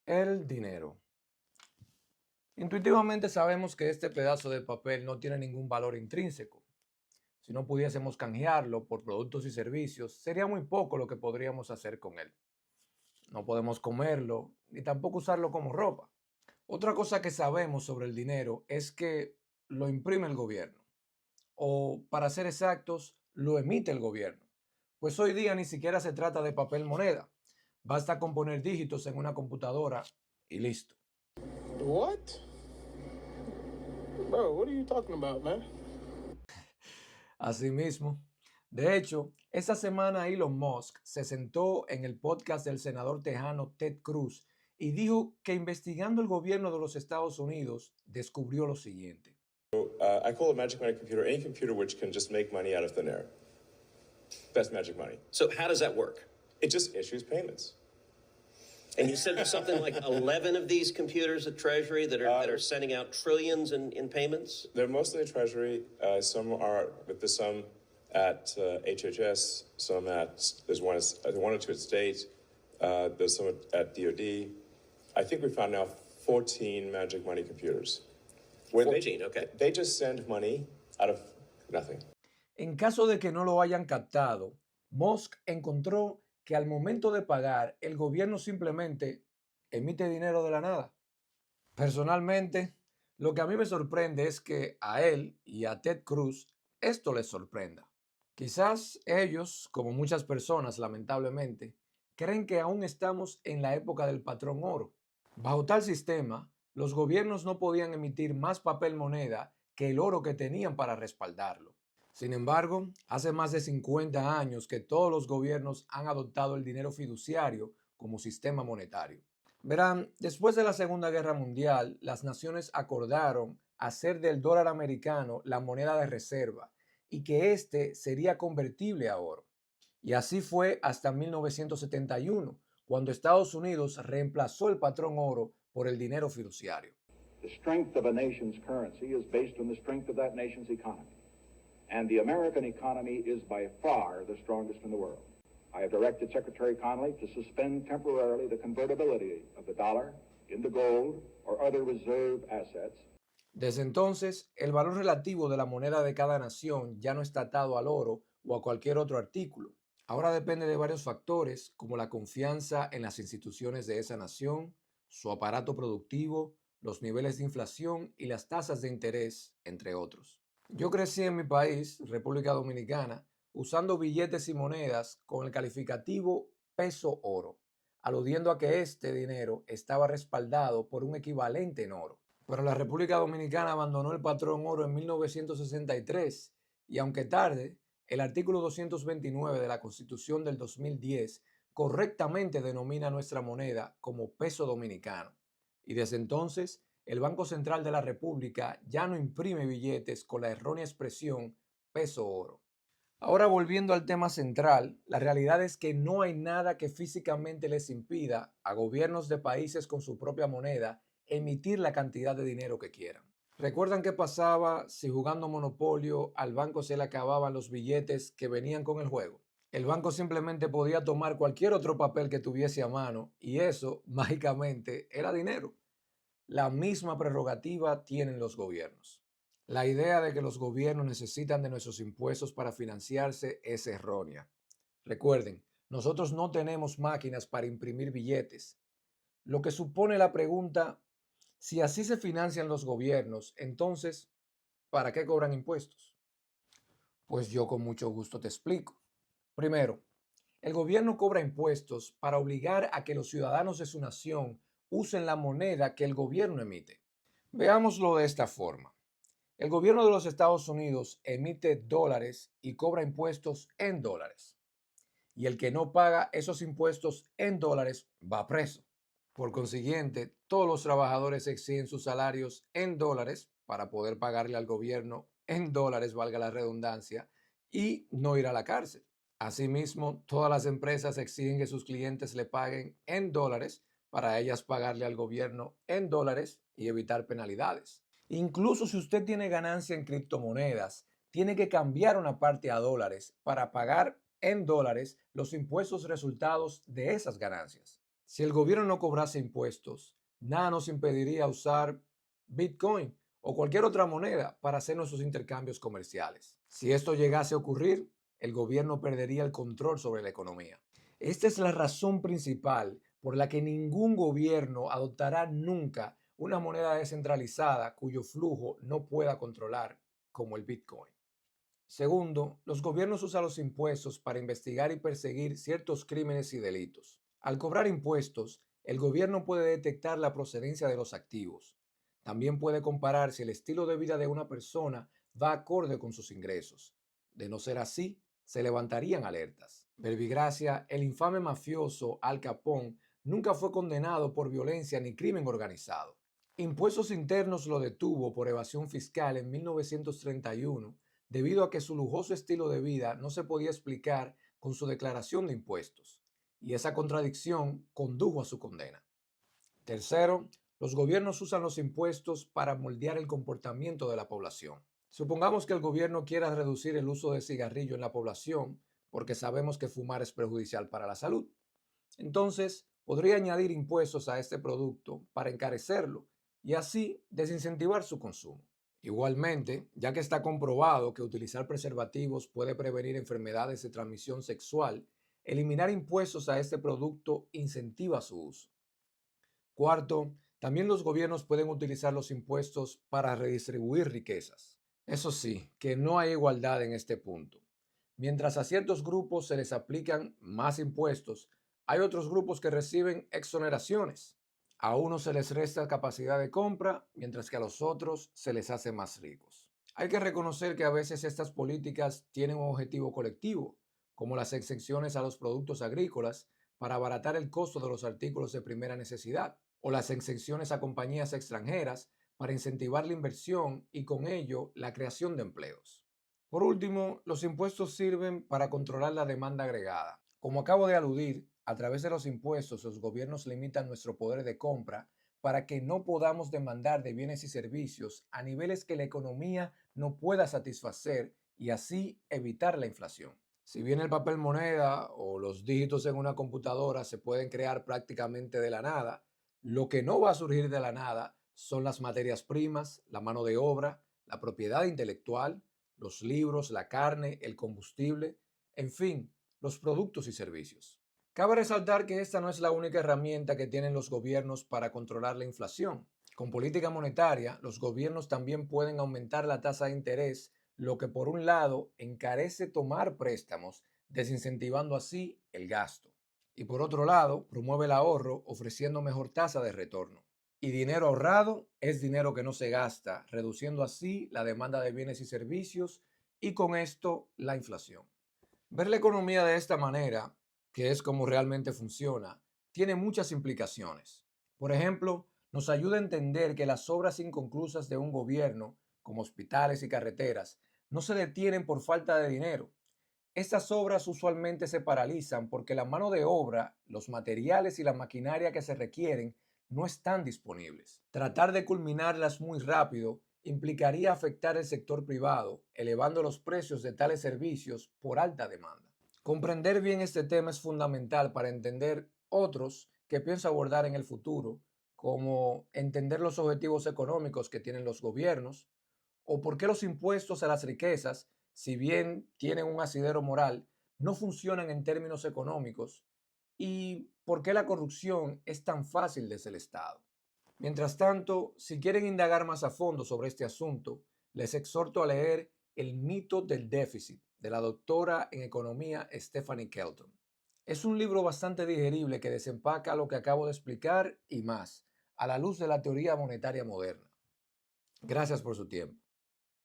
El dinero. Intuitivamente sabemos que este pedazo de papel no tiene ningún valor intrínseco. Si no pudiésemos canjearlo por productos y servicios, sería muy poco lo que podríamos hacer con él. No podemos comerlo, ni tampoco usarlo como ropa. Otra cosa que sabemos sobre el dinero es que lo imprime el gobierno, o para ser exactos, lo emite el gobierno. Pues hoy día ni siquiera se trata de papel moneda. Basta con poner dígitos en una computadora y listo. What? Bro, what are you talking about, man? Asimismo, de hecho, esta semana Elon Musk se sentó en el podcast del senador tejano Ted Cruz y dijo que investigando el gobierno de los Estados Unidos descubrió lo siguiente. I call a magic money computer any computer which can just make money out of thin air. That's magic money. So how does that work? It just issues payments. And you said there's something like 11 of these computers at Treasury that are sending out trillions in payments? They're mostly at Treasury. Some are, but there's some at HHS. Some at there's one or two at State. There's some at DoD. I think we found now 14 magic money computers. 14, okay. They just send money out of nothing. En caso de que no lo hayan captado, Musk encontró que al momento de pagar, el gobierno simplemente emite dinero de la nada. Personalmente, lo que a mí me sorprende es que a él y a Ted Cruz esto les sorprenda. Quizás ellos, como muchas personas lamentablemente, creen que aún estamos en la época del patrón oro. Bajo tal sistema, los gobiernos no podían emitir más papel moneda que el oro que tenían para respaldarlo. Sin embargo, hace más de 50 años que todos los gobiernos han adoptado el dinero fiduciario como sistema monetario. Verán, después de la Segunda Guerra Mundial, las naciones acordaron hacer del dólar americano la moneda de reserva y que éste sería convertible a oro. Y así fue hasta 1971, cuando Estados Unidos reemplazó el patrón oro por el dinero fiduciario. The strength of a nation's currency is based on the strength of that nation's economy. And the American economy is by far the strongest in the world. I have directed Secretary Connally to suspend temporarily the convertibility of the dollar into gold or other reserve assets. Desde entonces, el valor relativo de la moneda de cada nación ya no está atado al oro o a cualquier otro artículo. Ahora depende de varios factores como la confianza en las instituciones de esa nación, su aparato productivo, los niveles de inflación y las tasas de interés, entre otros. Yo crecí en mi país, República Dominicana, usando billetes y monedas con el calificativo peso oro, aludiendo a que este dinero estaba respaldado por un equivalente en oro. Pero la República Dominicana abandonó el patrón oro en 1963 y aunque tarde, el artículo 229 de la Constitución del 2010 correctamente denomina nuestra moneda como peso dominicano. Y desde entonces, el Banco Central de la República ya no imprime billetes con la errónea expresión peso oro. Ahora volviendo al tema central, la realidad es que no hay nada que físicamente les impida a gobiernos de países con su propia moneda emitir la cantidad de dinero que quieran. ¿Recuerdan qué pasaba si jugando Monopolio al banco se le acababan los billetes que venían con el juego? El banco simplemente podía tomar cualquier otro papel que tuviese a mano y eso, mágicamente, era dinero. La misma prerrogativa tienen los gobiernos. La idea de que los gobiernos necesitan de nuestros impuestos para financiarse es errónea. Recuerden, nosotros no tenemos máquinas para imprimir billetes, lo que supone la pregunta, si así se financian los gobiernos, entonces, ¿para qué cobran impuestos? Pues yo con mucho gusto te explico. Primero, el gobierno cobra impuestos para obligar a que los ciudadanos de su nación usen la moneda que el gobierno emite. Veámoslo de esta forma. El gobierno de los Estados Unidos emite dólares y cobra impuestos en dólares. Y el que no paga esos impuestos en dólares va preso. Por consiguiente, todos los trabajadores exigen sus salarios en dólares para poder pagarle al gobierno en dólares, valga la redundancia, y no ir a la cárcel. Asimismo, todas las empresas exigen que sus clientes le paguen en dólares para ellas pagarle al gobierno en dólares y evitar penalidades. Incluso si usted tiene ganancia en criptomonedas, tiene que cambiar una parte a dólares para pagar en dólares los impuestos resultados de esas ganancias. Si el gobierno no cobrase impuestos, nada nos impediría usar Bitcoin o cualquier otra moneda para hacer nuestros intercambios comerciales. Si esto llegase a ocurrir, el gobierno perdería el control sobre la economía. Esta es la razón principal por la que ningún gobierno adoptará nunca una moneda descentralizada cuyo flujo no pueda controlar, como el Bitcoin. Segundo, los gobiernos usan los impuestos para investigar y perseguir ciertos crímenes y delitos. Al cobrar impuestos, el gobierno puede detectar la procedencia de los activos. También puede comparar si el estilo de vida de una persona va acorde con sus ingresos. De no ser así, se levantarían alertas. Verbigracia, el infame mafioso Al Capone, nunca fue condenado por violencia ni crimen organizado. Impuestos Internos lo detuvo por evasión fiscal en 1931 debido a que su lujoso estilo de vida no se podía explicar con su declaración de impuestos, y esa contradicción condujo a su condena. Tercero, los gobiernos usan los impuestos para moldear el comportamiento de la población. Supongamos que el gobierno quiera reducir el uso de cigarrillo en la población porque sabemos que fumar es perjudicial para la salud. Entonces, podría añadir impuestos a este producto para encarecerlo y así desincentivar su consumo. Igualmente, ya que está comprobado que utilizar preservativos puede prevenir enfermedades de transmisión sexual, eliminar impuestos a este producto incentiva su uso. Cuarto, también los gobiernos pueden utilizar los impuestos para redistribuir riquezas. Eso sí, que no hay igualdad en este punto. Mientras a ciertos grupos se les aplican más impuestos, hay otros grupos que reciben exoneraciones. A unos se les resta capacidad de compra, mientras que a los otros se les hace más ricos. Hay que reconocer que a veces estas políticas tienen un objetivo colectivo, como las exenciones a los productos agrícolas para abaratar el costo de los artículos de primera necesidad, o las exenciones a compañías extranjeras para incentivar la inversión y con ello la creación de empleos. Por último, los impuestos sirven para controlar la demanda agregada. Como acabo de aludir, a través de los impuestos los gobiernos limitan nuestro poder de compra para que no podamos demandar de bienes y servicios a niveles que la economía no pueda satisfacer y así evitar la inflación. Si bien el papel moneda o los dígitos en una computadora se pueden crear prácticamente de la nada, lo que no va a surgir de la nada son las materias primas, la mano de obra, la propiedad intelectual, los libros, la carne, el combustible, en fin, los productos y servicios. Cabe resaltar que esta no es la única herramienta que tienen los gobiernos para controlar la inflación. Con política monetaria, los gobiernos también pueden aumentar la tasa de interés, lo que por un lado encarece tomar préstamos, desincentivando así el gasto. Y por otro lado, promueve el ahorro, ofreciendo mejor tasa de retorno. Y dinero ahorrado es dinero que no se gasta, reduciendo así la demanda de bienes y servicios y con esto la inflación. Ver la economía de esta manera, que es como realmente funciona, tiene muchas implicaciones. Por ejemplo, nos ayuda a entender que las obras inconclusas de un gobierno, como hospitales y carreteras, no se detienen por falta de dinero. Estas obras usualmente se paralizan porque la mano de obra, los materiales y la maquinaria que se requieren no están disponibles. Tratar de culminarlas muy rápido implicaría afectar el sector privado, elevando los precios de tales servicios por alta demanda. Comprender bien este tema es fundamental para entender otros que pienso abordar en el futuro, como entender los objetivos económicos que tienen los gobiernos, o por qué los impuestos a las riquezas, si bien tienen un asidero moral, no funcionan en términos económicos, y por qué la corrupción es tan fácil desde el Estado. Mientras tanto, si quieren indagar más a fondo sobre este asunto, les exhorto a leer El mito del déficit de la doctora en economía Stephanie Kelton. Es un libro bastante digerible que desempaca lo que acabo de explicar y más, a la luz de la teoría monetaria moderna. Gracias por su tiempo.